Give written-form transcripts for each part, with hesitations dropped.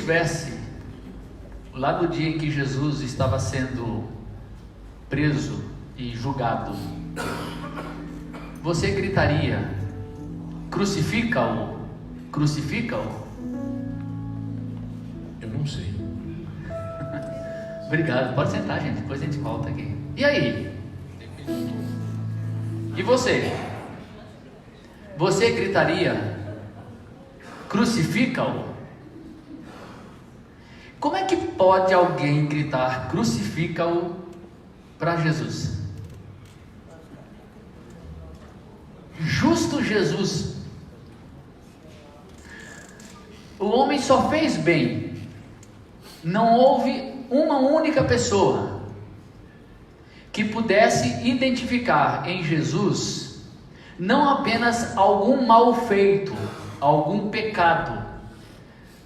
estivesse lá no dia em que Jesus estava sendo preso e julgado, você gritaria: crucifica-o, crucifica-o? Eu não sei. Obrigado, pode sentar, gente, depois a gente volta aqui. E aí? E você? Você gritaria: crucifica-o? Como é que pode alguém gritar crucifica-o para Jesus? Justo Jesus. O homem só fez bem. Não houve uma única pessoa que pudesse identificar em Jesus não apenas algum mal feito, algum pecado,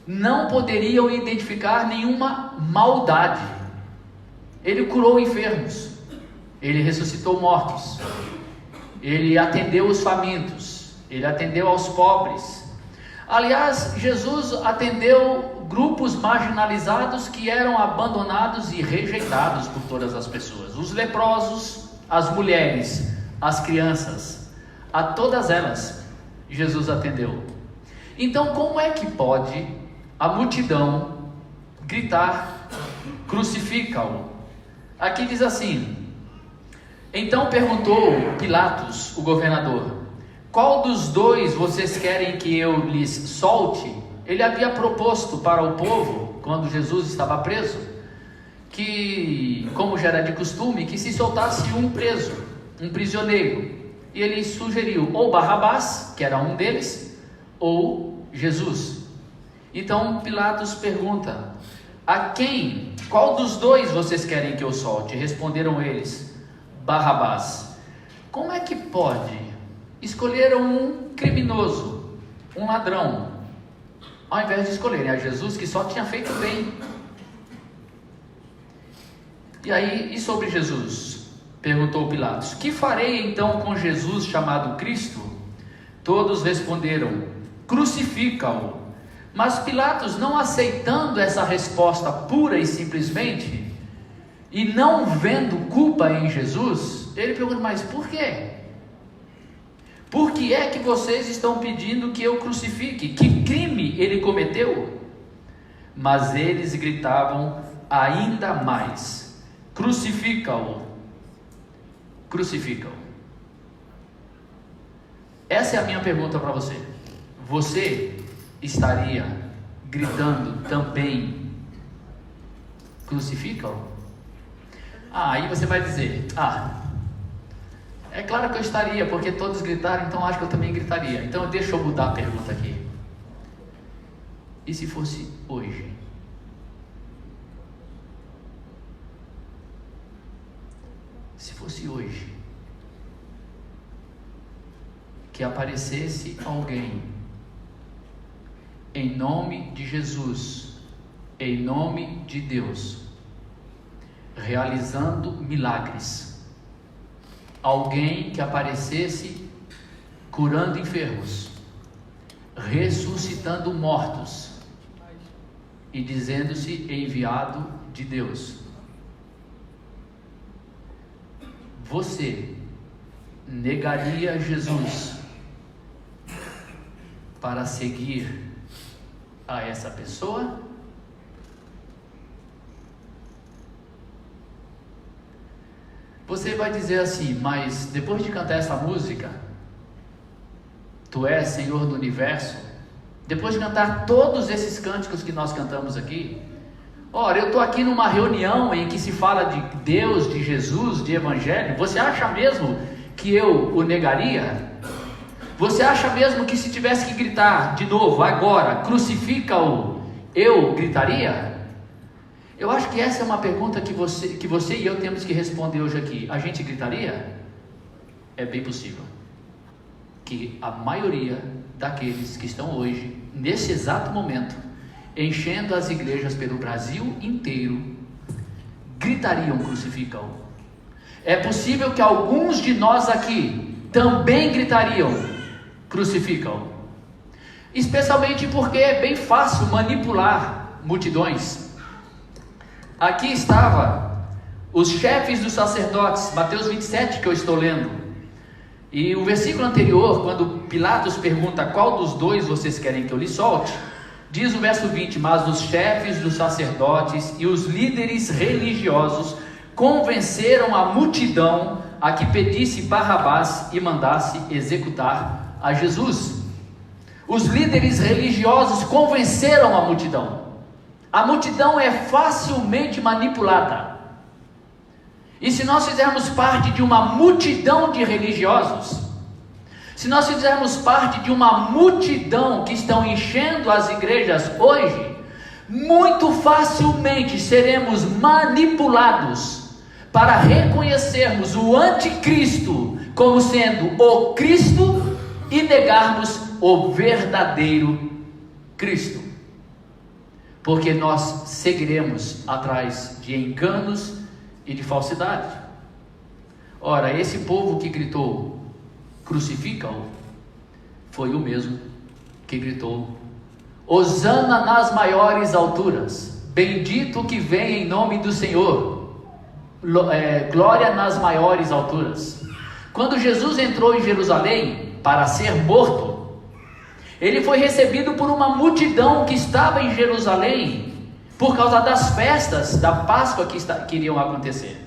não poderiam identificar nenhuma maldade. Ele curou enfermos, ele ressuscitou mortos, ele atendeu os famintos, ele atendeu aos pobres. Aliás, Jesus atendeu grupos marginalizados que eram abandonados e rejeitados por todas as pessoas: os leprosos, as mulheres, as crianças, a todas elas Jesus atendeu. Então, como é que pode a multidão gritar crucifica-o? Aqui diz assim: então perguntou Pilatos, o governador, qual dos dois vocês querem que eu lhes solte? Ele havia proposto para o povo, quando Jesus estava preso, que, como já era de costume, que se soltasse um preso, um prisioneiro. E ele sugeriu ou Barrabás, que era um deles, ou Jesus. Então Pilatos pergunta: qual dos dois vocês querem que eu solte? Responderam eles: Barrabás. Como é que pode? Escolheram um criminoso, um ladrão, ao invés de escolherem a Jesus, que só tinha feito bem. E aí, e sobre Jesus? Perguntou Pilatos: que farei então com Jesus chamado Cristo? Todos responderam: crucifica-o. Mas Pilatos, não aceitando essa resposta pura e simplesmente, e não vendo culpa em Jesus, ele pergunta: mas por quê? Por que é que vocês estão pedindo que eu crucifique? Que crime ele cometeu? Mas eles gritavam ainda mais: crucifica-o, crucifica-o. Essa é a minha pergunta para você. Você estaria gritando também crucifica-o? Aí você vai dizer: é claro que eu estaria, porque todos gritaram, então acho que eu também gritaria. Então deixa eu mudar a pergunta aqui. E se fosse hoje? Se fosse hoje, que aparecesse alguém em nome de Jesus, em nome de Deus, realizando milagres, alguém que aparecesse curando enfermos, ressuscitando mortos e dizendo-se enviado de Deus, você negaria Jesus para seguir a essa pessoa? Você vai dizer assim: mas depois de cantar essa música, Tu és Senhor do Universo, depois de cantar todos esses cânticos que nós cantamos aqui, ora, eu estou aqui numa reunião em que se fala de Deus, de Jesus, de Evangelho, você acha mesmo que eu o negaria? Você acha mesmo que se tivesse que gritar de novo, agora, crucifica-o, eu gritaria? Eu acho que essa é uma pergunta que você e eu temos que responder hoje aqui. A gente gritaria? É bem possível que a maioria daqueles que estão hoje, nesse exato momento, enchendo as igrejas pelo Brasil inteiro, gritariam crucifica-o. É possível que alguns de nós aqui também gritariam crucifica-o, especialmente porque é bem fácil manipular multidões. Aqui estava os chefes dos sacerdotes, Mateus 27 que eu estou lendo. E o versículo anterior, quando Pilatos pergunta qual dos dois vocês querem que eu lhe solte, diz o verso 20: mas os chefes dos sacerdotes e os líderes religiosos convenceram a multidão a que pedisse Barrabás e mandasse executar a Jesus. Os líderes religiosos convenceram a multidão. A multidão é facilmente manipulada. E se nós fizermos parte de uma multidão de religiosos, se nós fizermos parte de uma multidão que estão enchendo as igrejas hoje, muito facilmente seremos manipulados para reconhecermos o anticristo como sendo o Cristo e negarmos o verdadeiro Cristo, porque nós seguiremos atrás de enganos e de falsidade. Ora, esse povo que gritou crucifica-o foi o mesmo que gritou Hosana nas maiores alturas, bendito que vem em nome do Senhor, glória nas maiores alturas. Quando Jesus entrou em Jerusalém para ser morto, ele foi recebido por uma multidão que estava em Jerusalém por causa das festas da Páscoa que iriam acontecer.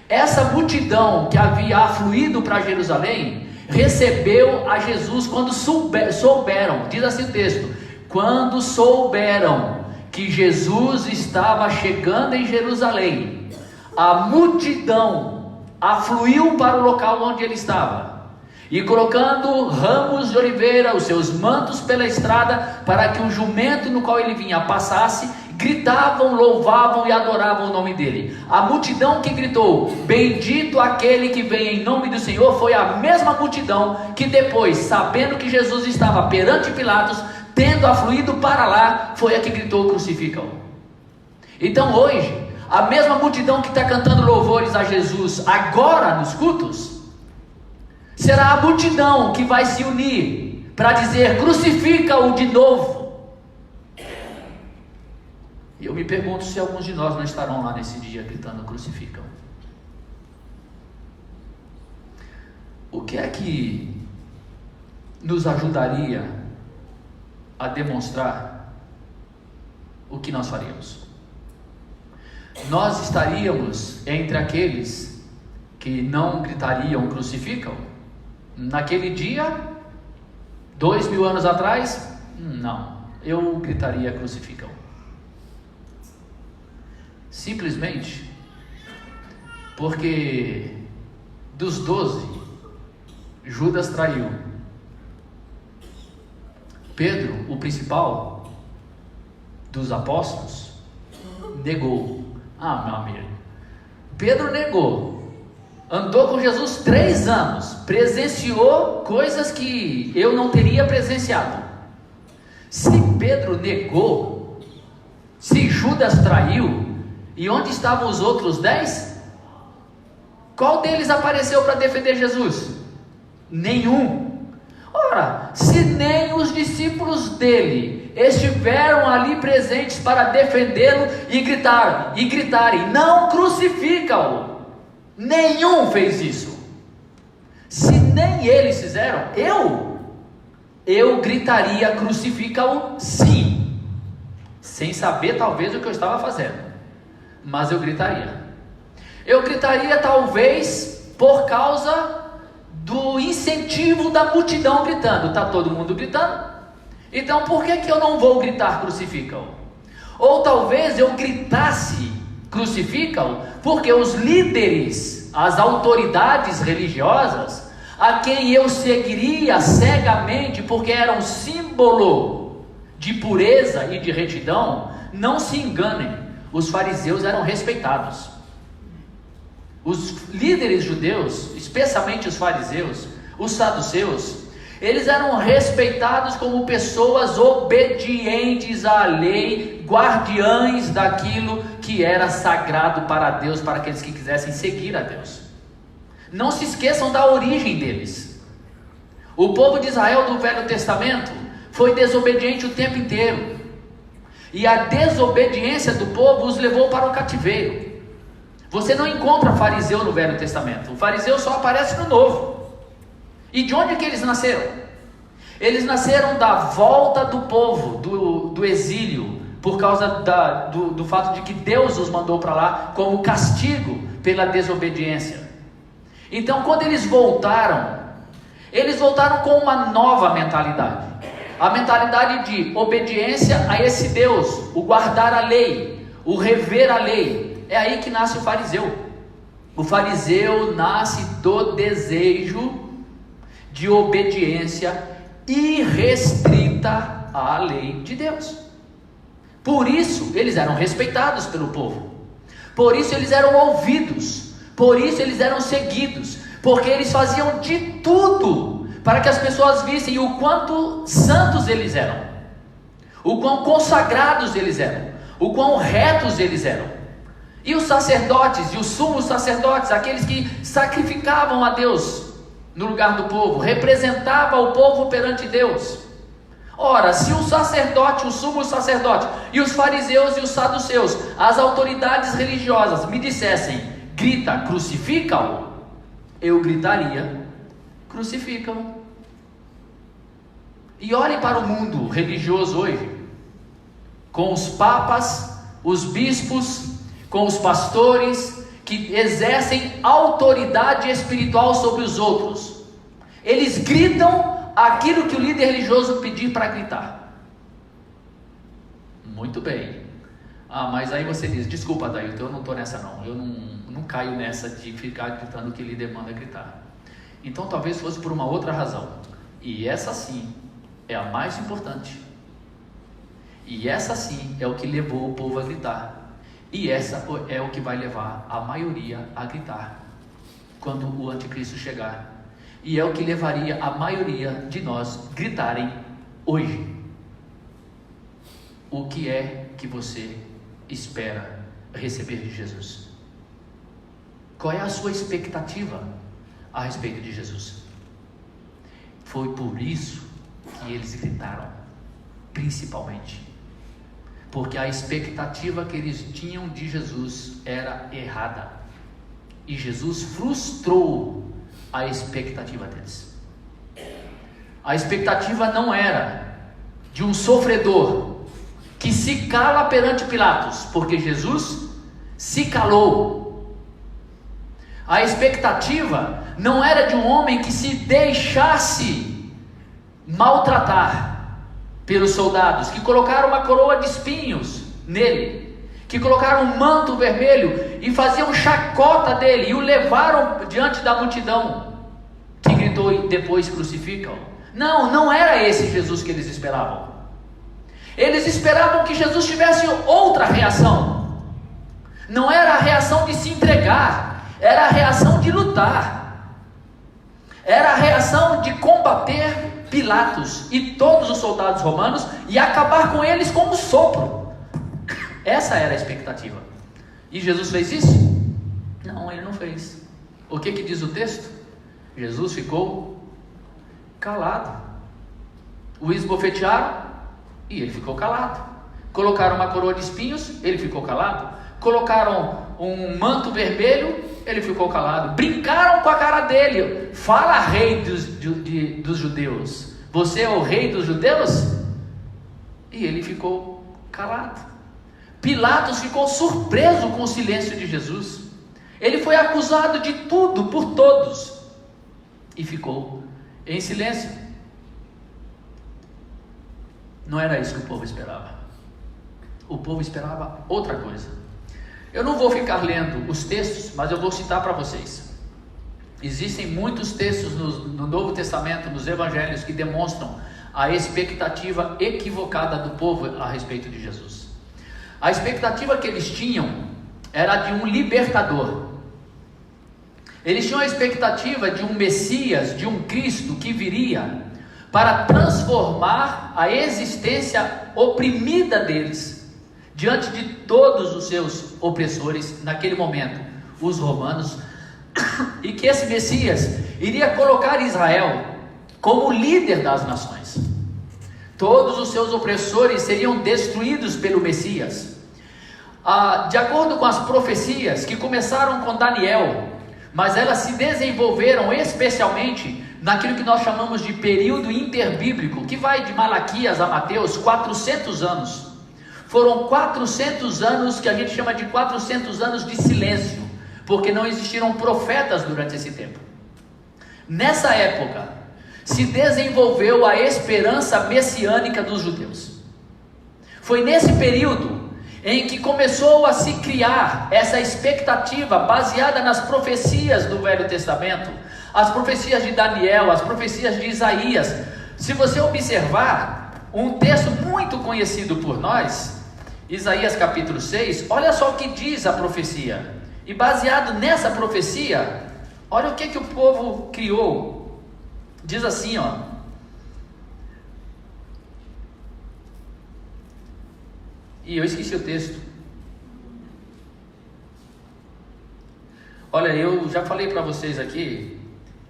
Essa multidão que havia afluído para Jerusalém recebeu a Jesus quando souberam, diz assim o texto, quando souberam que Jesus estava chegando em Jerusalém, a multidão afluiu para o local onde ele estava, e colocando ramos de oliveira, os seus mantos pela estrada, para que o jumento no qual ele vinha passasse, gritavam, louvavam e adoravam o nome dele. A multidão que gritou, bendito aquele que vem em nome do Senhor, foi a mesma multidão que depois, sabendo que Jesus estava perante Pilatos, tendo afluído para lá, foi a que gritou, crucificam. Então hoje, a mesma multidão que está cantando louvores a Jesus agora nos cultos, será a multidão que vai se unir para dizer, crucifica-o de novo. E eu me pergunto se alguns de nós não estarão lá nesse dia gritando, crucificam. O que é que nos ajudaria a demonstrar o que nós faríamos? Nós estaríamos entre aqueles que não gritariam, crucificam? Naquele dia, 2000 anos atrás, não, eu gritaria, crucificam. Simplesmente porque dos 12, Judas traiu. Pedro, o principal dos apóstolos, negou. Meu amigo, Pedro negou, andou com Jesus 3 anos, presenciou coisas que eu não teria presenciado. Se Pedro negou, se Judas traiu, e onde estavam os outros 10? Qual deles apareceu para defender Jesus? Nenhum. Ora, se nem os discípulos dele estiveram ali presentes para defendê-lo e gritarem, não crucifica-o, nenhum fez isso. Se nem eles fizeram, eu gritaria, crucifica-o, sim, sem saber talvez o que eu estava fazendo, mas eu gritaria. Eu gritaria talvez por causa do incentivo da multidão gritando. Está todo mundo gritando, então por que eu não vou gritar crucificam? Ou talvez eu gritasse crucificam porque os líderes, as autoridades religiosas, a quem eu seguiria cegamente porque eram símbolo de pureza e de retidão, não se enganem, os fariseus eram respeitados. Os líderes judeus, especialmente os fariseus, os saduceus, eles eram respeitados como pessoas obedientes à lei, guardiães daquilo que era sagrado para Deus, para aqueles que quisessem seguir a Deus. Não se esqueçam da origem deles. O povo de Israel do Velho Testamento foi desobediente o tempo inteiro. E a desobediência do povo os levou para o cativeiro. Você não encontra fariseu no Velho Testamento. O fariseu só aparece no Novo. E de onde que eles nasceram? Eles nasceram da volta do povo, do exílio, por causa do fato de que Deus os mandou para lá como castigo pela desobediência. Então, quando eles voltaram com uma nova mentalidade. A mentalidade de obediência a esse Deus, o guardar a lei, o rever a lei. É aí que nasce o fariseu. O fariseu nasce do desejo de obediência irrestrita à lei de Deus. Por isso eles eram respeitados pelo povo. Por isso eles eram ouvidos. Por isso eles eram seguidos. Porque eles faziam de tudo para que as pessoas vissem o quanto santos eles eram, o quão consagrados eles eram, o quão retos eles eram. E os sacerdotes e os sumos sacerdotes, aqueles que sacrificavam a Deus no lugar do povo, representavam o povo perante Deus. Ora, se o sacerdote, o sumo sacerdote e os fariseus e os saduceus, as autoridades religiosas me dissessem: grita, crucifica-o, eu gritaria: crucificam. E olhem para o mundo religioso hoje, com os papas, os bispos, com os pastores, que exercem autoridade espiritual sobre os outros. Eles gritam aquilo que o líder religioso pedir para gritar. Muito bem. Mas aí você diz: desculpa, Dailton, eu não estou nessa não. Eu não caio nessa de ficar gritando o que o líder manda gritar. Então talvez fosse por uma outra razão. E essa sim é a mais importante. E essa sim é o que levou o povo a gritar. E essa é o que vai levar a maioria a gritar quando o anticristo chegar. E é o que levaria a maioria de nós gritarem hoje. O que é que você espera receber de Jesus? Qual é a sua expectativa a respeito de Jesus? Foi por isso que eles gritaram, principalmente porque a expectativa que eles tinham de Jesus era errada, e Jesus frustrou a expectativa deles. A expectativa não era de um sofredor que se cala perante Pilatos, porque Jesus se calou. A expectativa não era de um homem que se deixasse maltratar pelos soldados, que colocaram uma coroa de espinhos nele, que colocaram um manto vermelho e faziam chacota dele e o levaram diante da multidão, que gritou depois: crucificam. Não era esse Jesus que eles esperavam. Eles esperavam que Jesus tivesse outra reação. Não era a reação de se entregar, era a reação de lutar, era a reação de combater Pilatos e todos os soldados romanos e acabar com eles com um sopro. Essa era a expectativa. E Jesus fez isso? Não, ele não fez. O que diz o texto? Jesus ficou calado. O esbofetearam e ele ficou calado. Colocaram uma coroa de espinhos, ele ficou calado. Colocaram um manto vermelho, ele ficou calado. Brincaram com a cara dele: fala, rei dos judeus, você é o rei dos judeus? E ele ficou calado. Pilatos ficou surpreso com o silêncio de Jesus. Ele foi acusado de tudo por todos e ficou em silêncio. Não era isso que o povo esperava. O povo esperava outra coisa. Eu não vou ficar lendo os textos, mas eu vou citar para vocês. Existem muitos textos no Novo Testamento, nos Evangelhos, que demonstram a expectativa equivocada do povo a respeito de Jesus. A expectativa que eles tinham era de um libertador. Eles tinham a expectativa de um Messias, de um Cristo que viria para transformar a existência oprimida deles diante de todos os seus opressores naquele momento, os romanos, e que esse Messias iria colocar Israel como líder das nações. Todos os seus opressores seriam destruídos pelo Messias. De acordo com as profecias que começaram com Daniel, mas elas se desenvolveram especialmente naquilo que nós chamamos de período interbíblico, que vai de Malaquias a Mateus, 400 anos. Foram 400 anos que a gente chama de 400 anos de silêncio, porque não existiram profetas durante esse tempo. Nessa época, se desenvolveu a esperança messiânica dos judeus. Foi nesse período em que começou a se criar essa expectativa baseada nas profecias do Velho Testamento, as profecias de Daniel, as profecias de Isaías. Se você observar um texto muito conhecido por nós, Isaías capítulo 6, olha só o que diz a profecia. E baseado nessa profecia, olha o que o povo criou. Diz assim, ó. E eu esqueci o texto. Olha, eu já falei para vocês aqui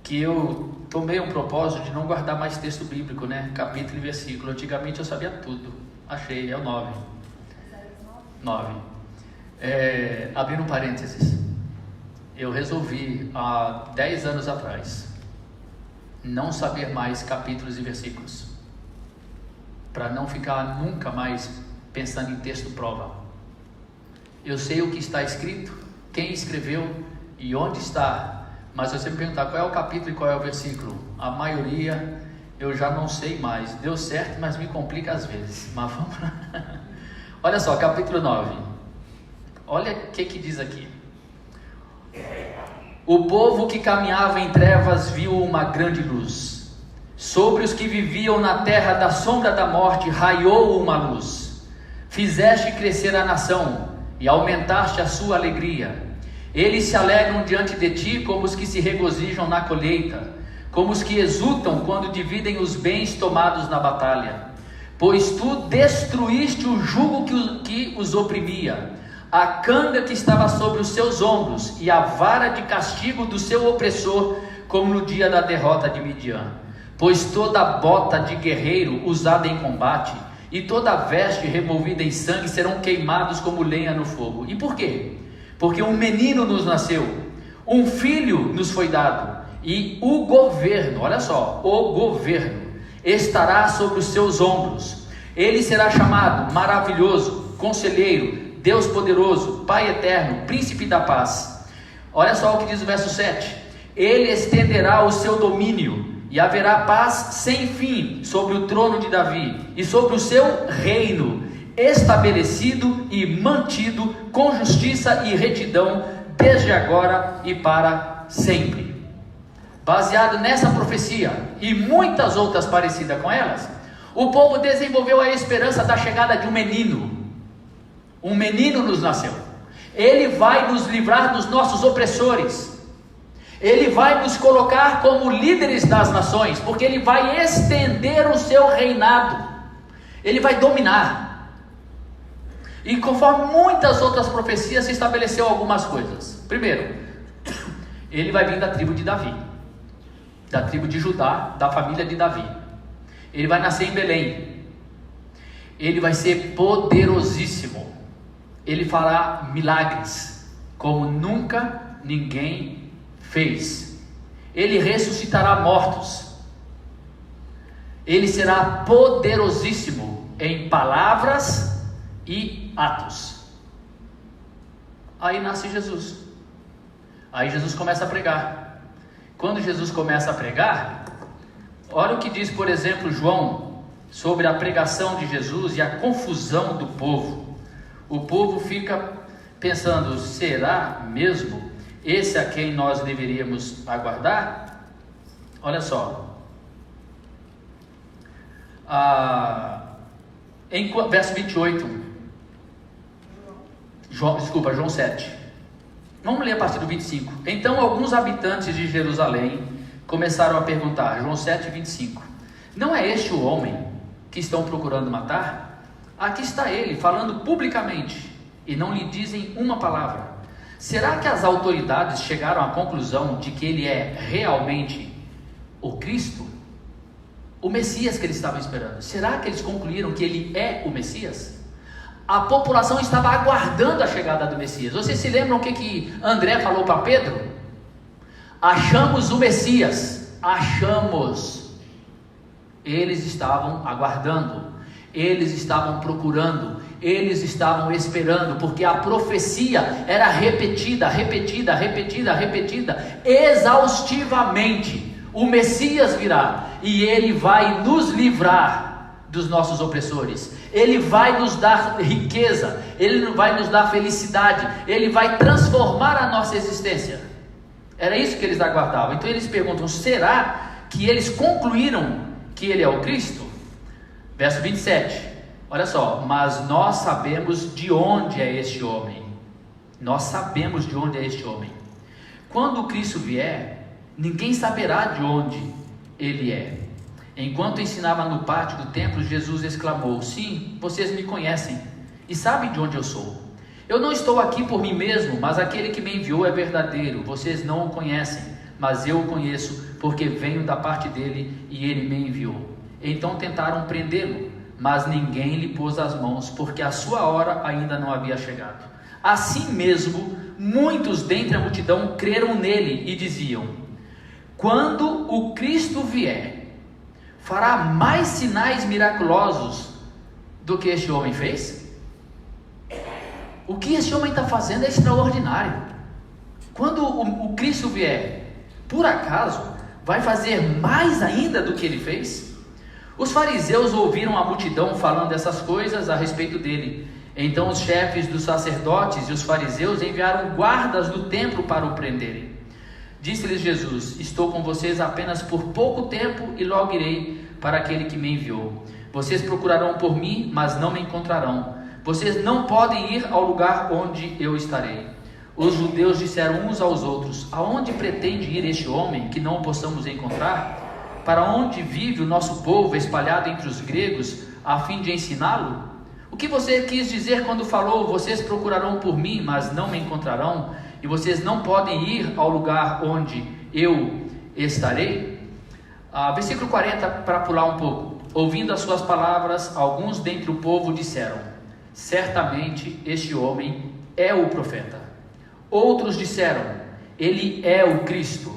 que eu tomei um propósito de não guardar mais texto bíblico, né? Capítulo e versículo. Antigamente eu sabia tudo. Achei, é o 9. 9. Abrindo um parênteses. Eu resolvi há 10 anos atrás não saber mais capítulos e versículos, para não ficar nunca mais pensando em texto prova. Eu sei o que está escrito, quem escreveu e onde está, mas se você me perguntar qual é o capítulo e qual é o versículo, a maioria eu já não sei mais. Deu certo, mas me complica às vezes. Mas vamos lá. Olha só, capítulo 9. Olha o que diz aqui. O povo que caminhava em trevas viu uma grande luz. Sobre os que viviam na terra da sombra da morte raiou uma luz. Fizeste crescer a nação e aumentaste a sua alegria. Eles se alegram diante de ti como os que se regozijam na colheita, como os que exultam quando dividem os bens tomados na batalha. Pois tu destruíste o jugo que os oprimia, a canga que estava sobre os seus ombros e a vara de castigo do seu opressor, como no dia da derrota de Midian. Pois toda bota de guerreiro usada em combate e toda veste removida em sangue serão queimados como lenha no fogo. E por quê? Porque um menino nos nasceu, um filho nos foi dado, e o governo, olha só, o governo estará sobre os seus ombros. Ele será chamado Maravilhoso, Conselheiro, Deus Poderoso, Pai Eterno, Príncipe da Paz. Olha só o que diz o verso 7. Ele estenderá o seu domínio e haverá paz sem fim sobre o trono de Davi e sobre o seu reino, estabelecido e mantido com justiça e retidão desde agora e para sempre. Baseado nessa profecia e muitas outras parecidas com elas, o povo desenvolveu a esperança da chegada de um menino. Um menino nos nasceu. Ele vai nos livrar dos nossos opressores. Ele vai nos colocar como líderes das nações, porque ele vai estender o seu reinado. Ele vai dominar. E conforme muitas outras profecias, se estabeleceu algumas coisas. Primeiro, ele vai vir da tribo de Davi, da tribo de Judá, da família de Davi. Ele vai nascer em Belém. Ele vai ser poderosíssimo. Ele fará milagres como nunca ninguém fez. Ele ressuscitará mortos. Ele será poderosíssimo em palavras e atos. Aí nasce Jesus. Aí Jesus começa a pregar. Quando Jesus começa a pregar, olha o que diz, por exemplo, João sobre a pregação de Jesus e a confusão do povo. O povo fica pensando: será mesmo esse a quem nós deveríamos aguardar? Olha só, em verso 28, João 7. Vamos ler a partir do 25. Então alguns habitantes de Jerusalém começaram a perguntar, João 7, 25: não é este o homem que estão procurando matar? Aqui está ele, falando publicamente, e não lhe dizem uma palavra. Será que as autoridades chegaram à conclusão de que ele é realmente o Cristo? o Messias que eles estavam esperando. Será que eles concluíram que ele é o Messias? A população estava aguardando a chegada do Messias. Vocês se lembram o que André falou para Pedro? Achamos o Messias, achamos. Eles estavam aguardando, eles estavam procurando, eles estavam esperando, porque a profecia era repetida, exaustivamente. O Messias virá e ele vai nos livrar dos nossos opressores, ele vai nos dar riqueza, ele vai nos dar felicidade, ele vai transformar a nossa existência. Era isso que eles aguardavam. Então eles perguntam: será que eles concluíram que ele é o Cristo? Verso 27, olha só: mas nós sabemos de onde é este homem. Nós sabemos de onde é este homem. Quando o Cristo vier, ninguém saberá de onde ele é. Enquanto ensinava no pátio do templo, Jesus exclamou: sim, vocês me conhecem e sabem de onde eu sou. Eu não estou aqui por mim mesmo, mas aquele que me enviou é verdadeiro. Vocês não o conhecem, mas eu o conheço, porque venho da parte dele e ele me enviou. Então tentaram prendê-lo, mas ninguém lhe pôs as mãos, porque a sua hora ainda não havia chegado. Assim mesmo, muitos dentre a multidão creram nele e diziam: quando o Cristo vier, fará mais sinais miraculosos do que este homem fez? O que este homem está fazendo é extraordinário. Quando o Cristo vier, por acaso, vai fazer mais ainda do que ele fez? Os fariseus ouviram a multidão falando essas coisas a respeito dele. Então os chefes dos sacerdotes e os fariseus enviaram guardas do templo para o prenderem. Disse-lhes Jesus: estou com vocês apenas por pouco tempo e logo irei para aquele que me enviou. Vocês procurarão por mim, mas não me encontrarão. Vocês não podem ir ao lugar onde eu estarei. Os judeus disseram uns aos outros: aonde pretende ir este homem que não o possamos encontrar? Para onde vive o nosso povo espalhado entre os gregos, a fim de ensiná-lo? O que você quis dizer quando falou: vocês procurarão por mim, mas não me encontrarão, e vocês não podem ir ao lugar onde eu estarei? Versículo 40, para pular um pouco. Ouvindo as suas palavras, alguns dentre o povo disseram: certamente este homem é o profeta. Outros disseram: ele é o Cristo.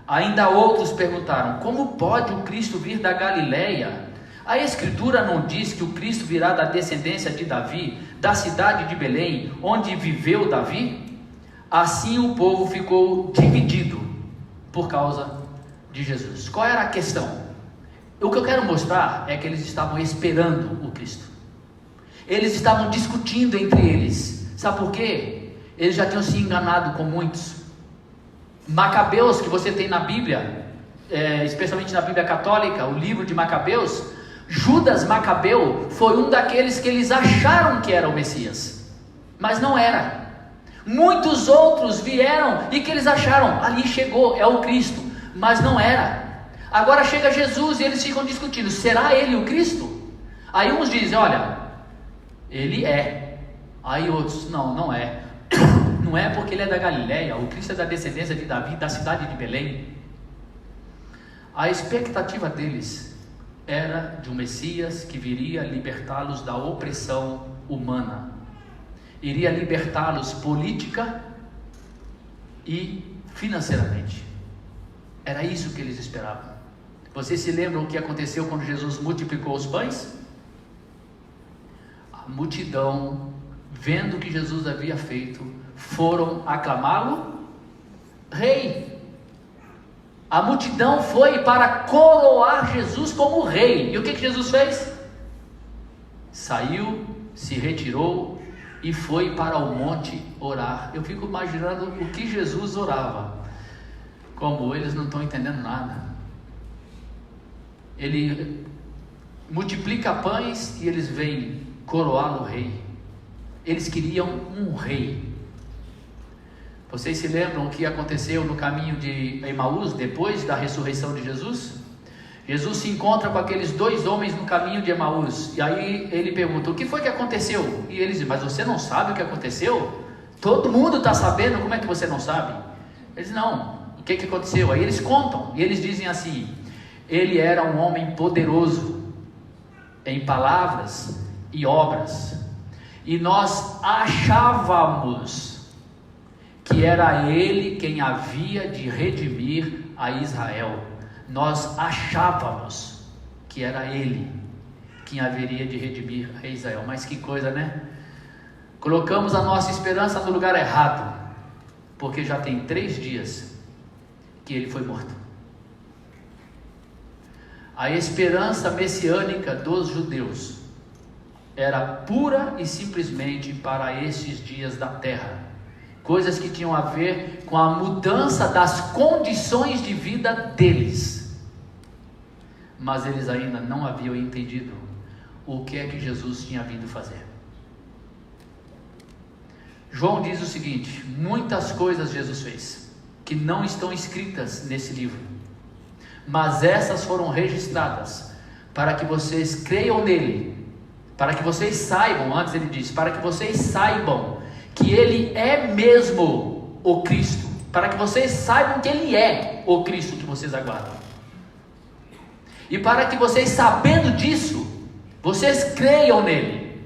Ainda outros perguntaram: como pode o Cristo vir da Galileia? A Escritura não diz que o Cristo virá da descendência de Davi, da cidade de Belém, onde viveu Davi? Assim o povo ficou dividido por causa de Jesus. Qual era a questão? O que eu quero mostrar é que eles estavam esperando o Cristo. Eles estavam discutindo entre eles. Sabe por quê? Eles já tinham se enganado com muitos. Macabeus, que você tem na Bíblia, especialmente na Bíblia católica, o livro de Macabeus, Judas Macabeu foi um daqueles que eles acharam que era o Messias, mas não era. Muitos outros vieram e que eles acharam: ali chegou, é o Cristo, mas não era. Agora chega Jesus e eles ficam discutindo: será ele o Cristo? Aí uns dizem: olha, ele é. Aí outros: não, não é. Não é porque ele é da Galileia, o Cristo é da descendência de Davi, da cidade de Belém. A expectativa deles era de um Messias que viria libertá-los da opressão humana, iria libertá-los política e financeiramente. Era isso que eles esperavam. Vocês se lembram o que aconteceu quando Jesus multiplicou os pães? A multidão, vendo o que Jesus havia feito, foram aclamá-lo rei. A multidão foi para coroar Jesus como rei. E o que Jesus fez? Saiu, se retirou e foi para o monte orar. Eu fico imaginando o que Jesus orava. Como eles não estão entendendo nada. Ele multiplica pães e eles vêm coroá-lo rei. Eles queriam um rei. Vocês se lembram o que aconteceu no caminho de Emaús, depois da ressurreição de Jesus? Jesus se encontra com aqueles dois homens no caminho de Emaús, e aí ele pergunta: o que foi que aconteceu? E eles dizem: mas você não sabe o que aconteceu? Todo mundo está sabendo, como é que você não sabe? Eles: não, o que aconteceu? Aí eles contam, e eles dizem assim: Ele era um homem poderoso em palavras e obras, e nós achávamos que era ele quem havia de redimir a Israel. Nós achávamos que era ele quem haveria de redimir a Israel. Mas que coisa, né? Colocamos a nossa esperança no lugar errado, porque já tem 3 dias que ele foi morto. A esperança messiânica dos judeus era pura e simplesmente para esses dias da terra, coisas que tinham a ver com a mudança das condições de vida deles, mas eles ainda não haviam entendido o que é que Jesus tinha vindo fazer. João diz o seguinte: muitas coisas Jesus fez, que não estão escritas nesse livro, mas essas foram registradas, para que vocês creiam nele, para que vocês saibam, antes ele disse, para que vocês saibam que ele é mesmo o Cristo, para que vocês saibam que ele é o Cristo que vocês aguardam, e para que vocês, sabendo disso, vocês creiam nele,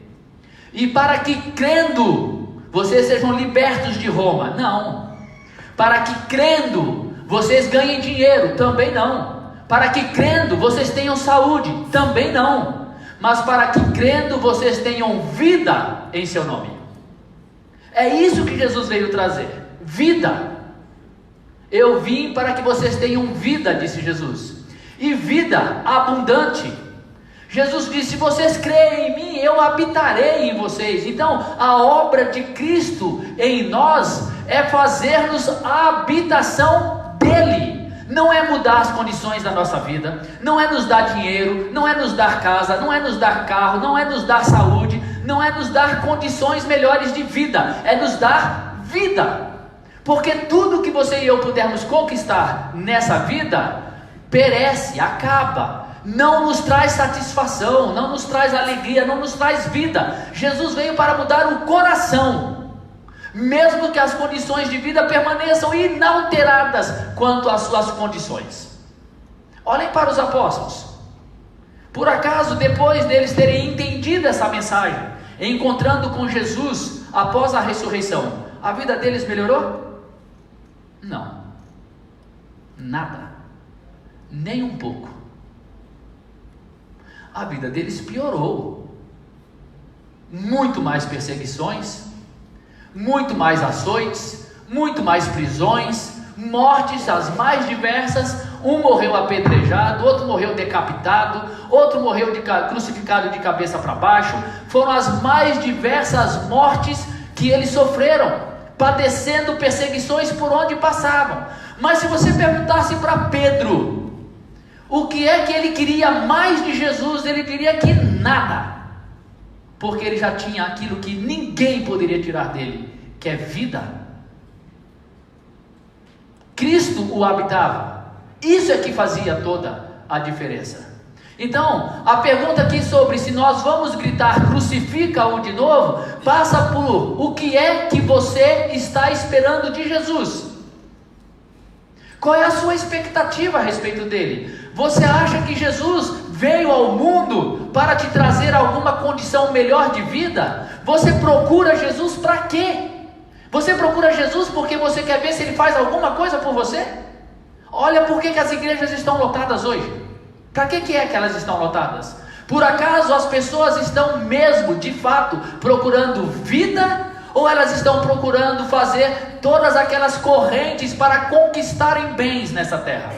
e para que crendo vocês sejam libertos de Roma. Não. Para que crendo vocês ganhem dinheiro. Também não. Para que crendo vocês tenham saúde. Também não. Mas para que crendo vocês tenham vida em seu nome. É isso que Jesus veio trazer. Vida. Eu vim para que vocês tenham vida, disse Jesus, e vida abundante. Jesus disse: se vocês creem em mim, eu habitarei em vocês. Então, a obra de Cristo em nós é fazer-nos a habitação dele. Não é mudar as condições da nossa vida, não é nos dar dinheiro, não é nos dar casa, não é nos dar carro, não é nos dar saúde, não é nos dar condições melhores de vida, é nos dar vida. Porque tudo que você e eu pudermos conquistar nessa vida perece, acaba, não nos traz satisfação, não nos traz alegria, não nos traz vida. Jesus veio para mudar o coração, mesmo que as condições de vida permaneçam inalteradas quanto às suas condições. Olhem para os apóstolos. Por acaso, depois deles terem entendido essa mensagem, encontrando com Jesus após a ressurreição, a vida deles melhorou? Não, nada, nem um pouco. A vida deles piorou. Muito mais perseguições, muito mais açoites, muito mais prisões, mortes as mais diversas. Um morreu apedrejado, outro morreu decapitado, outro morreu crucificado de cabeça para baixo. Foram as mais diversas mortes que eles sofreram, padecendo perseguições por onde passavam. Mas se você perguntasse para Pedro o que é que ele queria mais de Jesus, ele diria que nada, porque ele já tinha aquilo que ninguém poderia tirar dele, que é vida. Cristo o habitava. Isso é que fazia toda a diferença. Então, a pergunta aqui sobre se nós vamos gritar crucifica-o de novo, passa por o que é que você está esperando de Jesus. Qual é a sua expectativa a respeito dele? Você acha que Jesus veio ao mundo para te trazer alguma condição melhor de vida? Você procura Jesus para quê? Você procura Jesus porque você quer ver se ele faz alguma coisa por você? Olha por que as igrejas estão lotadas hoje. Para que é que elas estão lotadas? Por acaso as pessoas estão mesmo, de fato, procurando vida? Ou elas estão procurando fazer todas aquelas correntes para conquistarem bens nessa terra?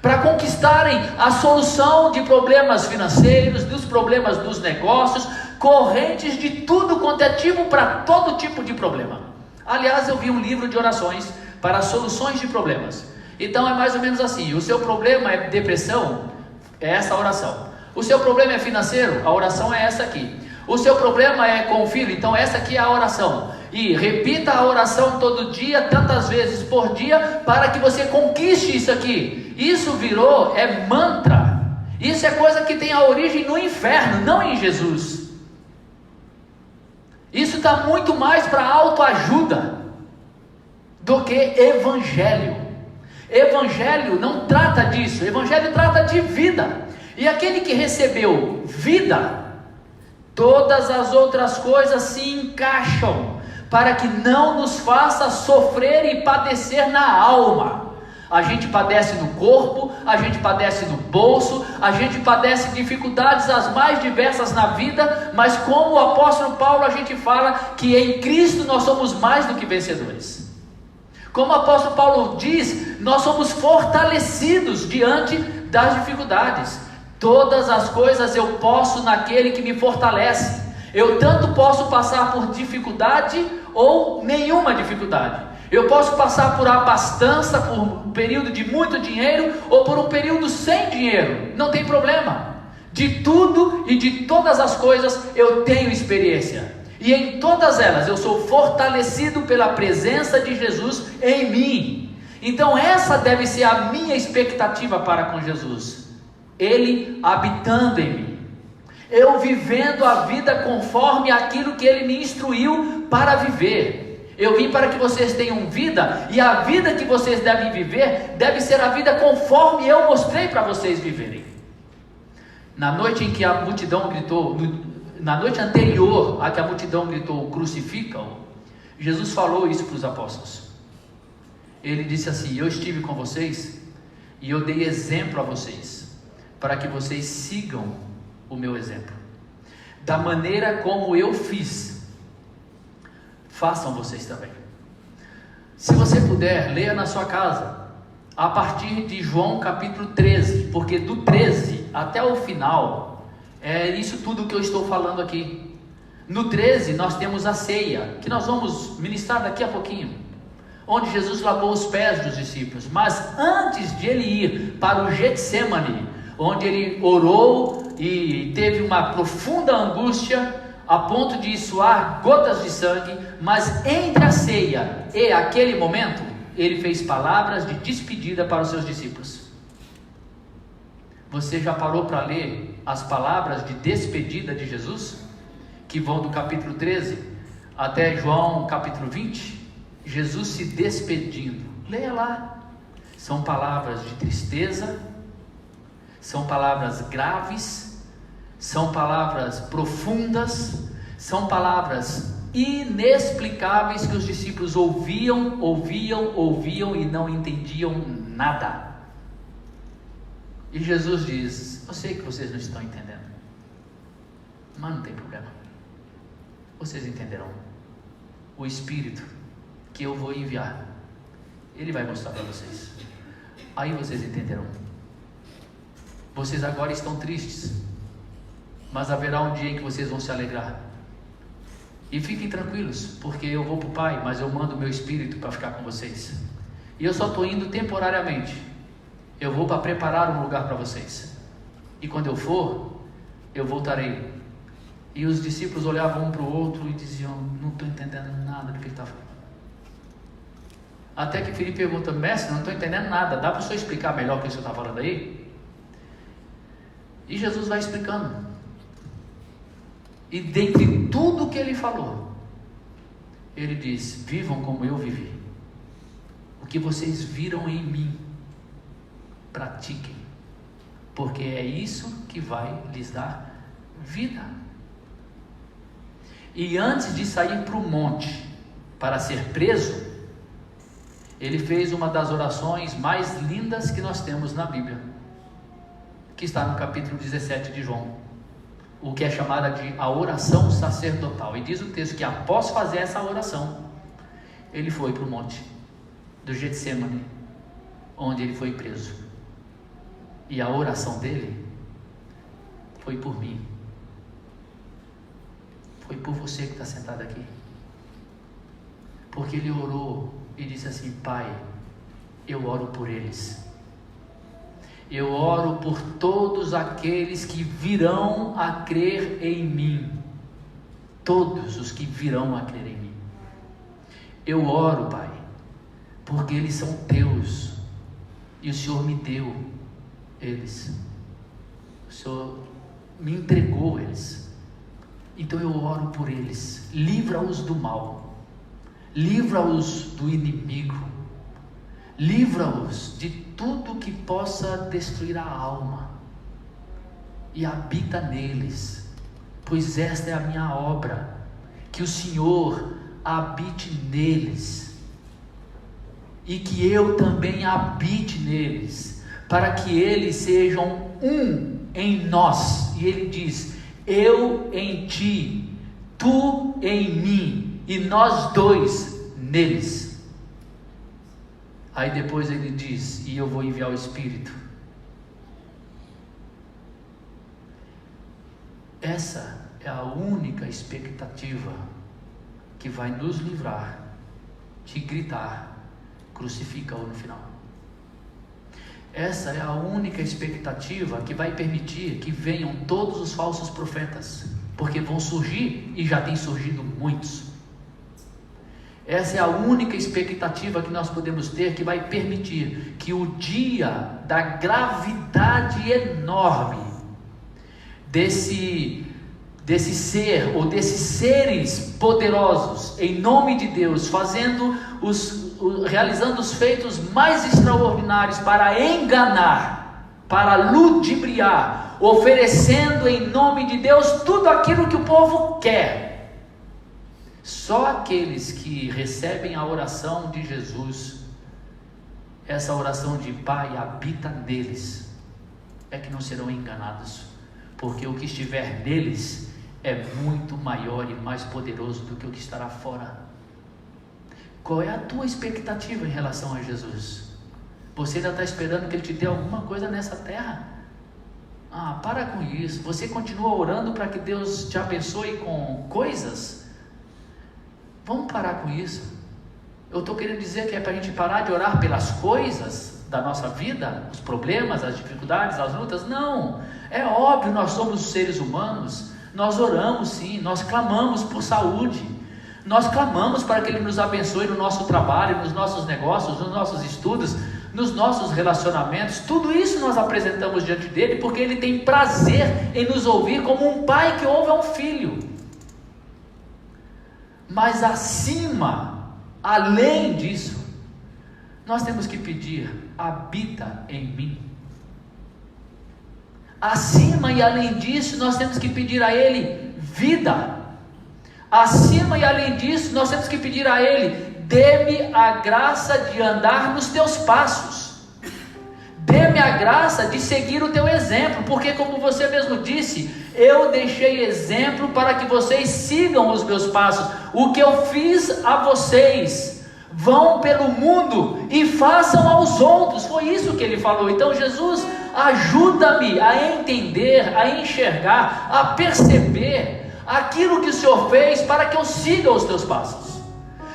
Para conquistarem a solução de problemas financeiros, dos problemas dos negócios, correntes de tudo quanto é tipo para todo tipo de problema. Aliás, eu vi um livro de orações para soluções de problemas. Então é mais ou menos assim: o seu problema é depressão, é essa oração. O seu problema é financeiro, a oração é essa aqui. O seu problema é com o filho, então essa aqui é a oração. E repita a oração todo dia, tantas vezes por dia, para que você conquiste isso aqui. Isso virou, é mantra. Isso é coisa que tem a origem no inferno, não em Jesus. Isso está muito mais para autoajuda do que evangelho. Evangelho não trata disso, Evangelho trata de vida. E aquele que recebeu vida, todas as outras coisas se encaixam para que não nos faça sofrer e padecer na alma. A gente padece no corpo, a gente padece no bolso, a gente padece dificuldades as mais diversas na vida, mas como o apóstolo Paulo, a gente fala que em Cristo nós somos mais do que vencedores. Como o apóstolo Paulo diz, nós somos fortalecidos diante das dificuldades. Todas as coisas eu posso naquele que me fortalece. Eu tanto posso passar por dificuldade ou nenhuma dificuldade. Eu posso passar por abastança, por um período de muito dinheiro, ou por um período sem dinheiro, não tem problema. De tudo e de todas as coisas eu tenho experiência, e em todas elas eu sou fortalecido pela presença de Jesus em mim. Então essa deve ser a minha expectativa para com Jesus, Ele habitando em mim, eu vivendo a vida conforme aquilo que Ele me instruiu para viver. Eu vim para que vocês tenham vida, e a vida que vocês devem viver, deve ser a vida conforme eu mostrei para vocês viverem. Na noite em que a multidão gritou, na noite anterior a que a multidão gritou, crucifica-o, Jesus falou isso para os apóstolos. Ele disse assim: eu estive com vocês, e eu dei exemplo a vocês, para que vocês sigam o meu exemplo. Da maneira como eu fiz, façam vocês também. Se você puder, leia na sua casa, a partir de João capítulo 13, porque do 13 até o final, é isso tudo que eu estou falando aqui. No 13 nós temos a ceia, que nós vamos ministrar daqui a pouquinho, onde Jesus lavou os pés dos discípulos. Mas antes de ele ir para o Getsemane, onde ele orou e teve uma profunda angústia, a ponto de suar gotas de sangue, mas entre a ceia e aquele momento, ele fez palavras de despedida para os seus discípulos. Você já parou para ler as palavras de despedida de Jesus? Que vão do capítulo 13 até João capítulo 20? Jesus se despedindo, leia lá. São palavras de tristeza, são palavras graves, são palavras profundas, são palavras inexplicáveis que os discípulos ouviam e não entendiam nada. E Jesus diz: eu sei que vocês não estão entendendo, mas não tem problema, vocês entenderão. O Espírito que eu vou enviar, Ele vai mostrar para vocês, aí vocês entenderão. Vocês agora estão tristes, mas haverá um dia em que vocês vão se alegrar. E fiquem tranquilos, porque eu vou para o Pai, mas eu mando o meu Espírito para ficar com vocês. E eu só estou indo temporariamente. Eu vou para preparar um lugar para vocês. E quando eu for, eu voltarei. E os discípulos olhavam um para o outro e diziam: não estou entendendo nada do que ele está falando. Até que Filipe pergunta: mestre, não estou entendendo nada, dá para o senhor explicar melhor o que o senhor está falando aí? E Jesus vai explicando. E dentre tudo que ele falou, ele diz: vivam como eu vivi. O que vocês viram em mim, pratiquem, porque é isso que vai lhes dar vida. E antes de sair para o monte para ser preso, ele fez uma das orações mais lindas que nós temos na Bíblia, que está no capítulo 17 de João, o que é chamada de a oração sacerdotal. E diz o texto que após fazer essa oração, ele foi para o monte do Getsemane, onde ele foi preso. E a oração dele foi por mim, foi por você que está sentado aqui, porque ele orou e disse assim: Pai, eu oro por eles. Eu oro por todos aqueles que virão a crer em mim. Todos os que virão a crer em mim. Eu oro, Pai, porque eles são teus. E o Senhor me deu eles. O Senhor me entregou eles. Então eu oro por eles. Livra-os do mal. Livra-os do inimigo. livra-os de tudo que possa destruir a alma, e habita neles, pois esta é a minha obra, que o Senhor habite neles, e que eu também habite neles, para que eles sejam um em nós. E ele diz: eu em ti, tu em mim, e nós dois neles. Aí depois ele diz: e eu vou enviar o Espírito. Essa é a única expectativa que vai nos livrar de gritar: crucifica-o no final. Essa é a única expectativa que vai permitir que venham todos os falsos profetas, porque vão surgir, e já tem surgido muitos. Essa é a única expectativa que nós podemos ter, que vai permitir que o dia da gravidade enorme desse ser, ou desses seres poderosos, em nome de Deus, realizando os feitos mais extraordinários para enganar, para ludibriar, oferecendo em nome de Deus tudo aquilo que o povo quer. Só aqueles que recebem a oração de Jesus, essa oração de Pai habita neles, é que não serão enganados, porque o que estiver neles é muito maior e mais poderoso do que o que estará fora. Qual é a tua expectativa em relação a Jesus? Você ainda está esperando que Ele te dê alguma coisa nessa terra? Para com isso. Você continua orando para que Deus te abençoe com coisas? Vamos parar com isso. Eu estou querendo dizer que é para a gente parar de orar pelas coisas da nossa vida, os problemas, as dificuldades, as lutas. Não, é óbvio, nós somos seres humanos, nós oramos sim, nós clamamos por saúde, nós clamamos para que Ele nos abençoe no nosso trabalho, nos nossos negócios, nos nossos estudos, nos nossos relacionamentos. Tudo isso nós apresentamos diante dEle, porque Ele tem prazer em nos ouvir como um pai que ouve a um filho. Mas acima, além disso, nós temos que pedir: habita em mim. Acima e além disso, nós temos que pedir a Ele vida. Acima e além disso, nós temos que pedir a Ele: dê-me a graça de andar nos teus passos, dê-me a graça de seguir o teu exemplo, porque como você mesmo disse, eu deixei exemplo para que vocês sigam os meus passos. O que eu fiz a vocês, vão pelo mundo e façam aos outros. Foi isso que Ele falou. Então Jesus, ajuda-me a entender, a enxergar, a perceber aquilo que o Senhor fez, para que eu siga os teus passos.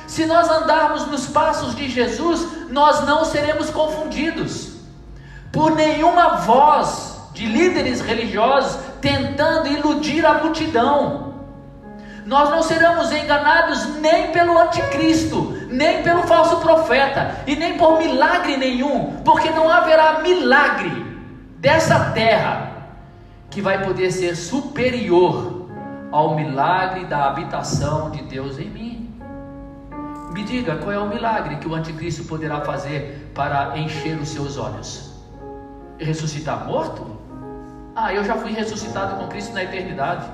Se nós andarmos nos passos de Jesus, nós não seremos confundidos por nenhuma voz de líderes religiosos tentando iludir a multidão. Nós não seremos enganados nem pelo anticristo, nem pelo falso profeta, e nem por milagre nenhum, porque não haverá milagre dessa terra que vai poder ser superior ao milagre da habitação de Deus em mim. Me diga, qual é o milagre que o anticristo poderá fazer para encher os seus olhos? Ressuscitar morto? Eu já fui ressuscitado com Cristo na eternidade.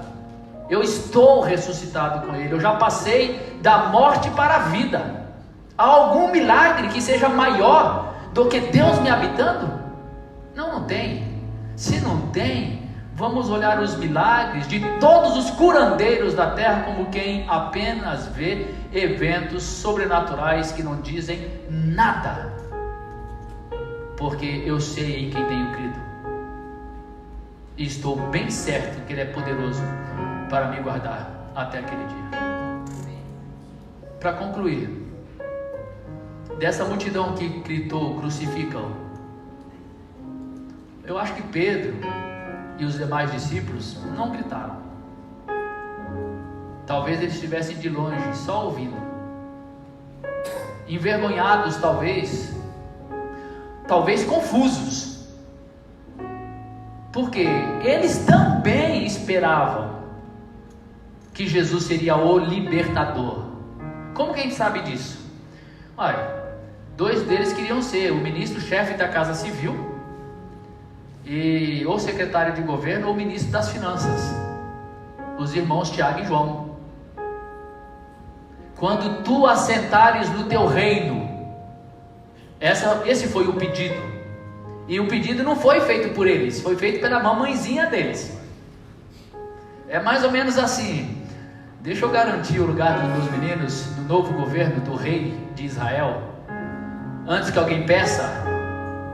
Eu estou ressuscitado com Ele. Eu já passei da morte para a vida. Há algum milagre que seja maior do que Deus me habitando? Não tem. Se não tem, vamos olhar os milagres de todos os curandeiros da terra como quem apenas vê eventos sobrenaturais que não dizem nada, porque eu sei em quem tenho crido, e estou bem certo que Ele é poderoso para me guardar até aquele dia. Para concluir, dessa multidão que gritou: crucificam, eu acho que Pedro e os demais discípulos não gritaram. Talvez eles estivessem de longe, só ouvindo, envergonhados, talvez confusos, porque eles também esperavam que Jesus seria o libertador. Como que a gente sabe disso? Olha, Dois deles queriam ser o ministro-chefe da Casa Civil, ou secretário de governo, ou ministro das Finanças. Os irmãos Tiago e João. Quando tu assentares no teu reino, esse foi o pedido. E o pedido não foi feito por eles, foi feito pela mamãezinha deles. É mais ou menos assim: deixa eu garantir o lugar dos meus meninos no novo governo do rei de Israel. Antes que alguém peça,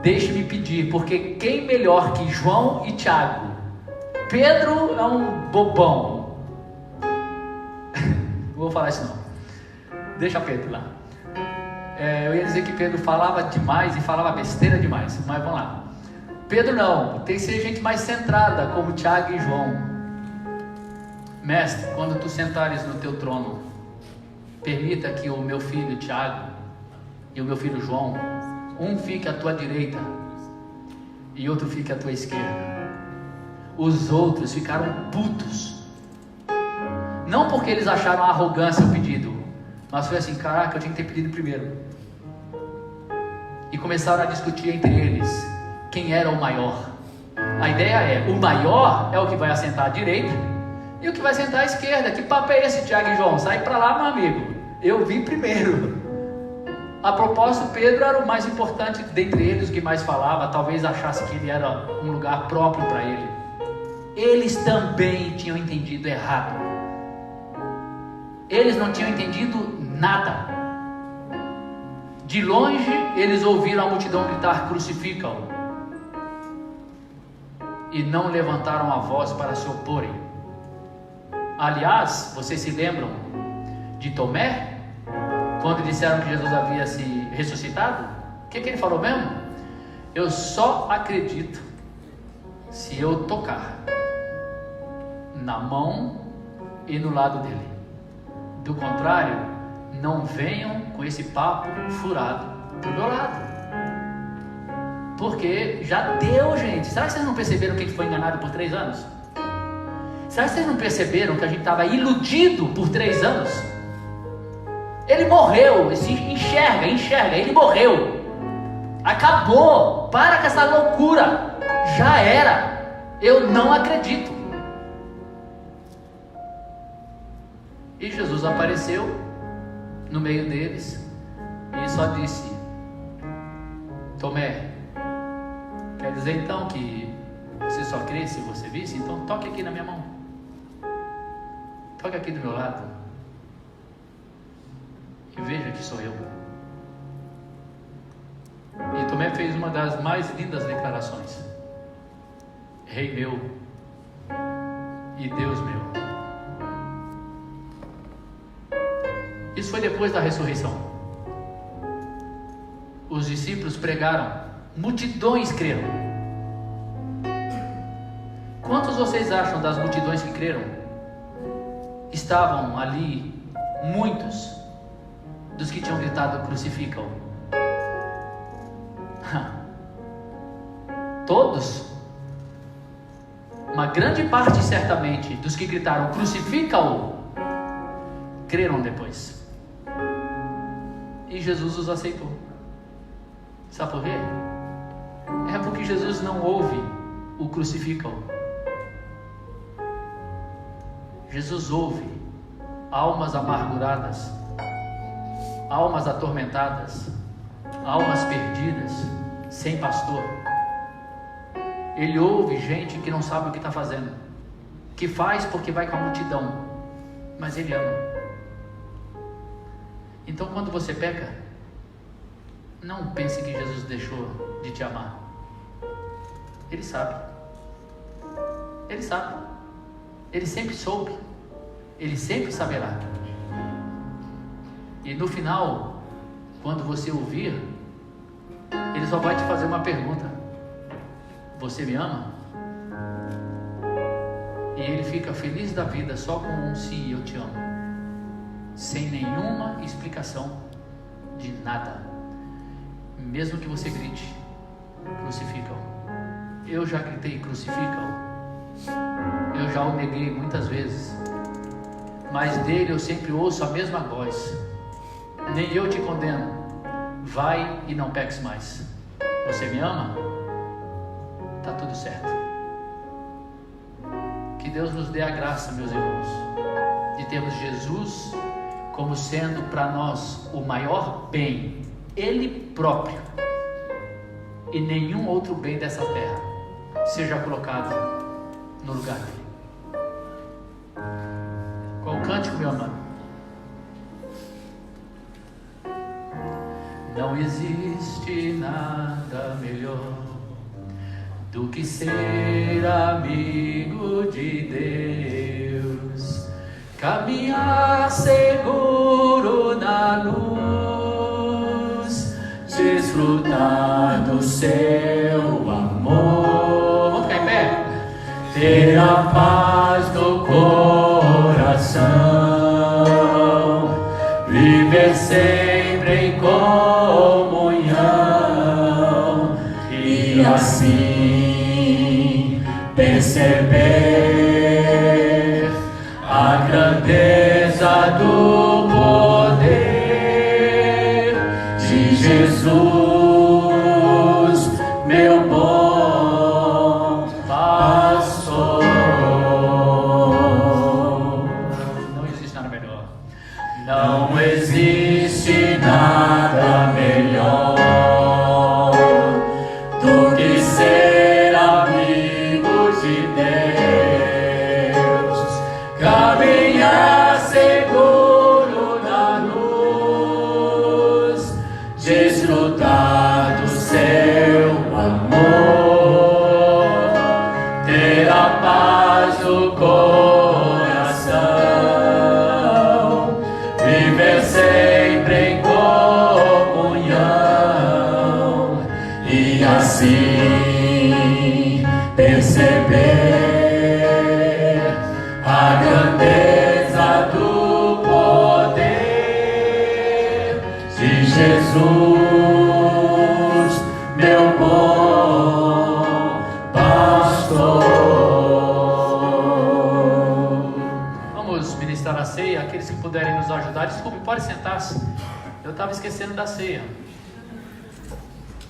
deixe-me pedir, porque quem melhor que João e Tiago? Pedro é um bobão. Não vou falar isso não. Deixa Pedro lá. Eu ia dizer que Pedro falava demais e falava besteira demais, mas vamos lá. Pedro não, tem que ser gente mais centrada, como Tiago e João. Mestre, quando tu sentares no teu trono, permita que o meu filho Tiago e o meu filho João, um fique à tua direita e outro fique à tua esquerda. Os outros ficaram putos, não porque eles acharam arrogância o pedido, mas foi assim: caraca, eu tinha que ter pedido primeiro. E começaram a discutir entre eles quem era o maior. A ideia é: o maior é o que vai assentar à direita e o que vai sentar à esquerda. Que papo é esse, Tiago e João? Sai pra lá, meu amigo, eu vim primeiro. A propósito, Pedro era o mais importante dentre eles, o que mais falava. Talvez achasse que ele era um lugar próprio para ele. Eles também tinham entendido errado. Eles não tinham entendido nada. De longe eles ouviram a multidão gritar: crucifica-o, e não levantaram a voz para se oporem. Aliás, vocês se lembram de Tomé? Quando disseram que Jesus havia se ressuscitado, o que ele falou mesmo? Eu só acredito se eu tocar na mão e no lado dele. Do contrário, não venham com esse papo furado pro meu lado. Porque já deu, gente. Será que vocês não perceberam que a gente foi enganado por 3 anos? Será que vocês não perceberam que a gente estava iludido por 3 anos? Ele morreu, se enxerga, ele morreu. Acabou, para com essa loucura, já era, eu não acredito. E Jesus apareceu no meio deles e só disse: Tomé, quer dizer então que você só crê se você visse? Então toque aqui na minha mão, toque aqui do meu lado e veja que sou eu. E Tomé fez uma das mais lindas declarações: Rei meu e Deus meu. Isso foi depois da ressurreição. Os discípulos pregaram, multidões creram. Quantos vocês acham das multidões que creram? Estavam ali muitos dos que tinham gritado crucifica-o. Todos? Uma grande parte, certamente, dos que gritaram crucifica-o creram depois. E Jesus os aceitou. Sabe por quê? É porque Jesus não ouve o crucifica-o. Jesus ouve almas amarguradas, almas atormentadas, almas perdidas, sem pastor. Ele ouve gente que não sabe o que está fazendo, que faz porque vai com a multidão, mas ele ama. Então, quando você peca, não pense que Jesus deixou de te amar. Ele sabe. Ele sabe. Ele sempre soube. Ele sempre saberá. E no final, quando você ouvir, ele só vai te fazer uma pergunta: você me ama? E ele fica feliz da vida só com um sim, eu te amo, sem nenhuma explicação de nada. Mesmo que você grite crucifica-o. Eu já gritei crucifica-o. Eu já o neguei muitas vezes, mas dele eu sempre ouço a mesma voz: nem eu te condeno, vai e não peques mais. Você me ama? Tá tudo certo. Que Deus nos dê a graça, meus irmãos, de termos Jesus como sendo para nós o maior bem, Ele próprio, e nenhum outro bem dessa terra seja colocado no lugar dele. Qual o cântico, meu amado? Não existe nada melhor do que ser amigo de Deus, caminhar seguro na luz, desfrutar do seu amor. Vamos ficar em pé? Ter a paz no coração, viver sempre em comunhão e assim perceber a grandeza do poder de Jesus, meu bom pastor. Não existe nada melhor. Não existe nada melhor do que ser amigo de Deus, caminhar seguro na luz, desfrutar do seu amor, ter a paz no coração, viver sempre em comunhão e assim perceber a grandeza do poder de Jesus, meu bom pastor. Vamos ministrar a ceia. Aqueles que puderem nos ajudar, desculpe, pode sentar-se. Eu estava esquecendo da ceia.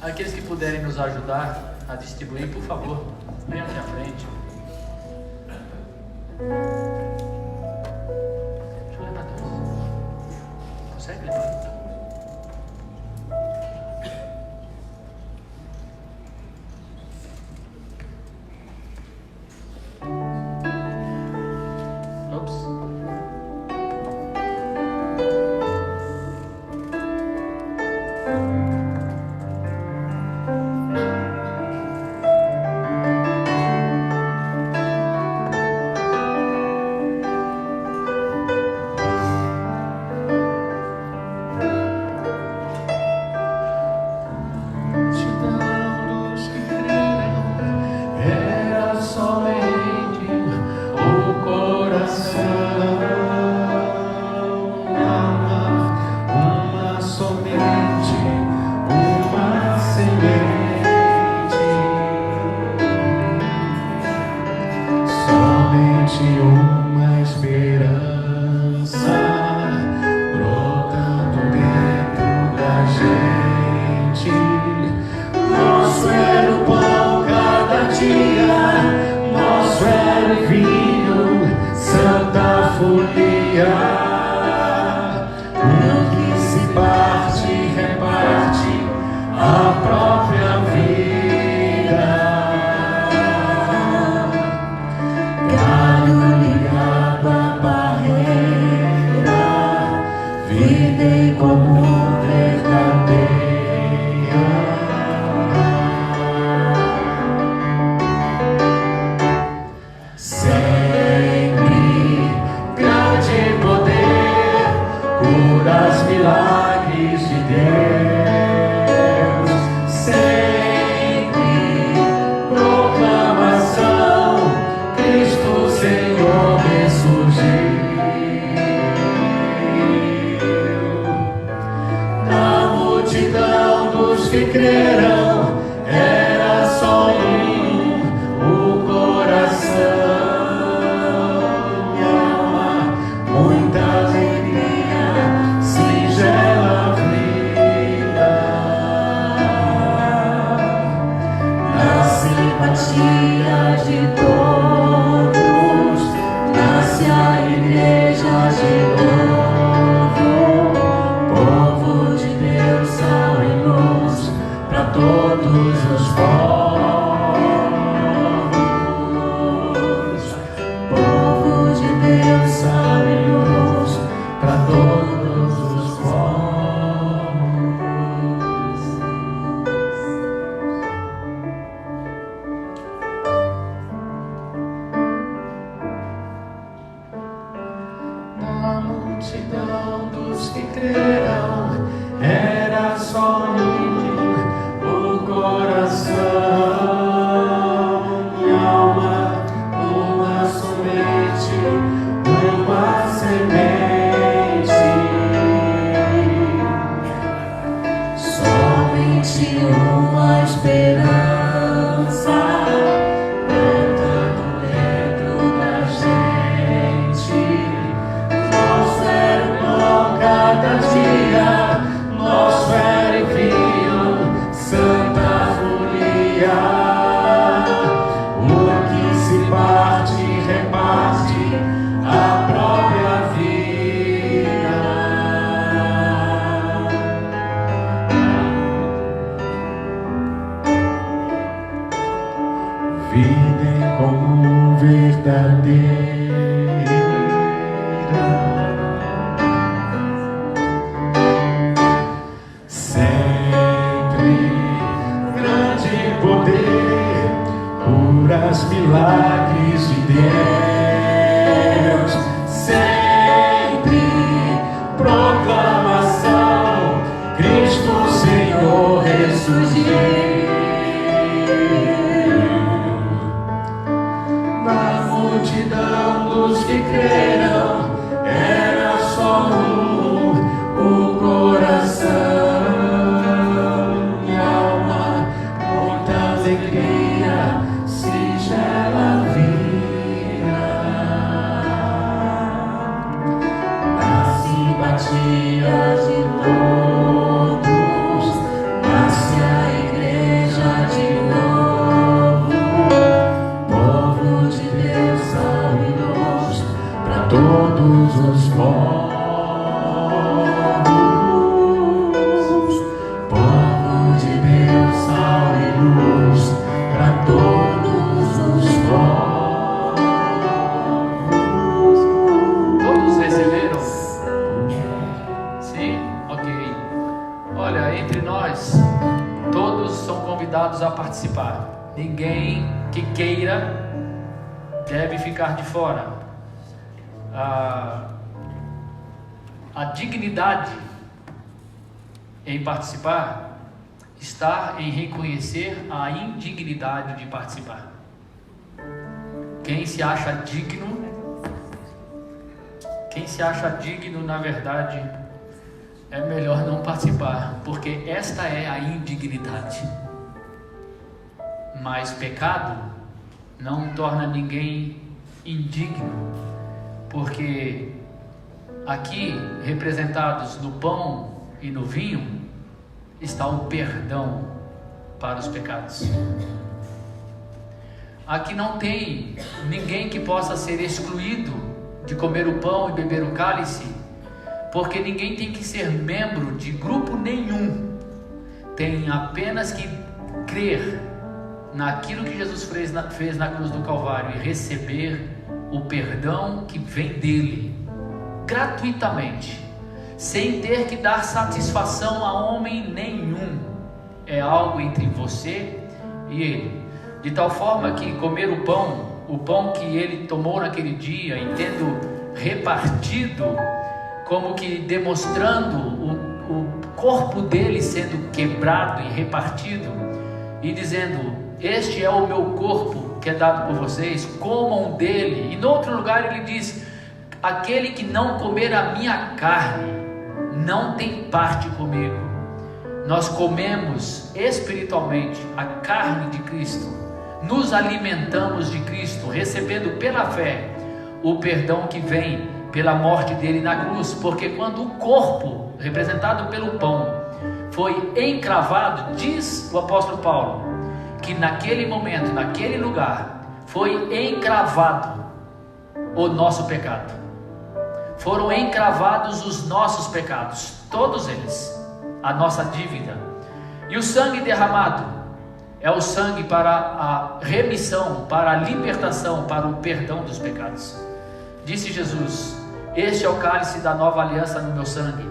Aqueles que puderem nos ajudar a distribuir, por favor, venham aqui à frente. Deixa eu levar Deus. Consegue levar? Ops. Uma esperança brotando dentro da gente. Nosso era o pão cada dia, nosso era o vinho, santa folia. O que se parte, reparte a própria vida. Galho ligado à barreira, vida em comum verdadeira. Sempre grande poder, curas, milagres de Deus. Sempre proclamação, Cristo Senhor ressurgiu. Na multidão dos que creram, era só o coração e alma, muita alegria, singela vida. somente uma esperança brotando dentro da gente. Nosso velho pão cada dia, nosso velho vinho, santa folia. O que se parte, reparte a própria vida. Vida em comum verdadeira, sempre grande poder, curas, milagres de Deus, sempre proclamação, Cristo Senhor ressurgiu. Na multidão dos que creram, era só o coração e alma, muita alegria, singela vida. Na simpatia de todos, nasce a igreja de novo, povo de Deus salve-nos para todos os povos. Povo de Deus salve-nos para todos os povos. Todos receberam? Sim? Ok. Olha, entre nós, todos são convidados a participar. Ninguém que queira deve ficar de fora. A dignidade em participar está em reconhecer a indignidade de participar. Quem se acha digno, na verdade, é melhor não participar, porque esta é a indignidade. Mas pecado não torna ninguém indigno, porque aqui representados no pão e no vinho está o perdão para os pecados. Aqui não tem ninguém que possa ser excluído de comer o pão e beber o cálice, porque ninguém tem que ser membro de grupo nenhum. Tem apenas que crer naquilo que Jesus fez na cruz do Calvário e receber o perdão que vem dele, gratuitamente, sem ter que dar satisfação a homem nenhum. É algo entre você e ele, de tal forma que comer o pão que ele tomou naquele dia, e tendo repartido, como que demonstrando o corpo dele sendo quebrado e repartido, e dizendo: este é o meu corpo que é dado por vocês, comam dele. E no outro lugar ele diz: aquele que não comer a minha carne não tem parte comigo. Nós comemos espiritualmente a carne de Cristo, nos alimentamos de Cristo, recebendo pela fé o perdão que vem pela morte dele na cruz. Porque quando o corpo, representado pelo pão, foi encravado, diz o apóstolo Paulo, que naquele momento, naquele lugar, foi encravado o nosso pecado. Foram encravados os nossos pecados, todos eles, a nossa dívida. E o sangue derramado é o sangue para a remissão, para a libertação, para o perdão dos pecados. Disse Jesus: este é o cálice da nova aliança no meu sangue,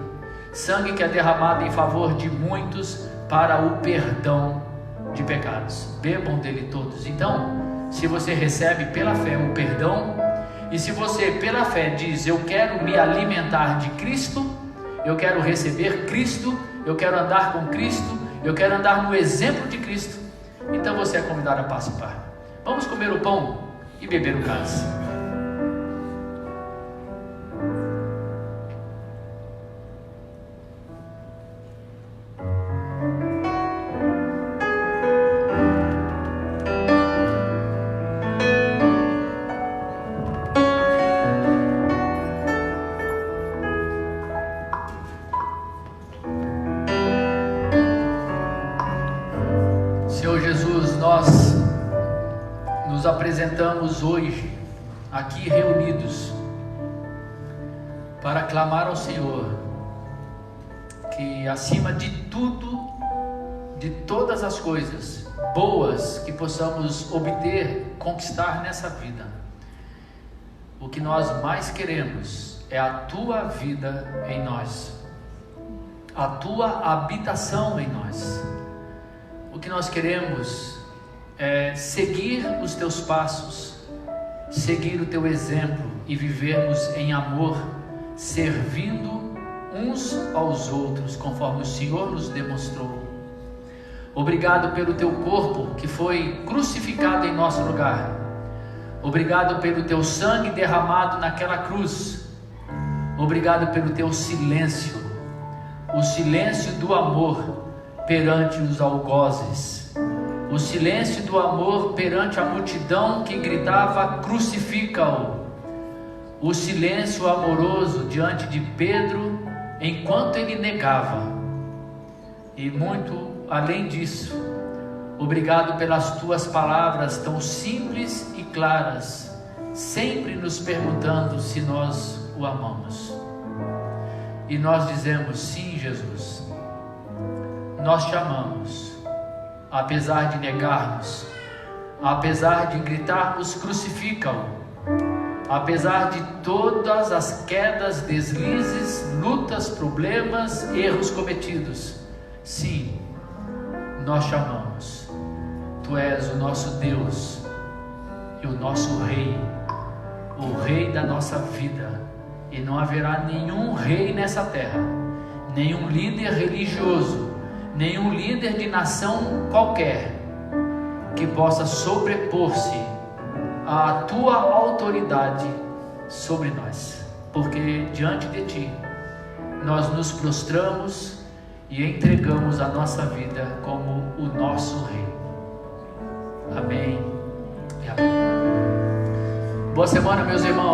sangue que é derramado em favor de muitos para o perdão de pecados. Bebam dele todos. Então, se você recebe pela fé o perdão, e se você pela fé diz: eu quero me alimentar de Cristo, eu quero receber Cristo, eu quero andar com Cristo, eu quero andar no exemplo de Cristo, então você é convidado a participar. Vamos comer o pão e beber o cálice. nós nos apresentamos hoje, aqui reunidos, para clamar ao Senhor, que acima de tudo, de todas as coisas boas que possamos obter, conquistar nessa vida, o que nós mais queremos é a Tua vida em nós, a Tua habitação em nós. O que nós queremos é seguir os Teus passos, seguir o Teu exemplo e vivermos em amor, servindo uns aos outros, conforme o Senhor nos demonstrou. Obrigado pelo Teu corpo que foi crucificado em nosso lugar. Obrigado pelo Teu sangue derramado naquela cruz. Obrigado pelo Teu silêncio, o silêncio do amor perante os algozes, o silêncio do amor perante a multidão que gritava: crucifica-o, o silêncio amoroso diante de Pedro enquanto ele negava. E muito além disso, obrigado pelas Tuas palavras tão simples e claras, sempre nos perguntando se nós o amamos. E nós dizemos: sim, Jesus, nós Te amamos, apesar de negarmos, apesar de gritarmos crucifica-o, apesar de todas as quedas, deslizes, lutas, problemas, erros cometidos. Sim, nós Te amamos. Tu és o nosso Deus e o nosso Rei, o Rei da nossa vida, e não haverá nenhum rei nessa terra, nenhum líder religioso, nenhum líder de nação qualquer que possa sobrepor-se à Tua autoridade sobre nós, porque diante de Ti nós nos prostramos e entregamos a nossa vida como o nosso Rei. Amém e amém. Boa semana, meus irmãos.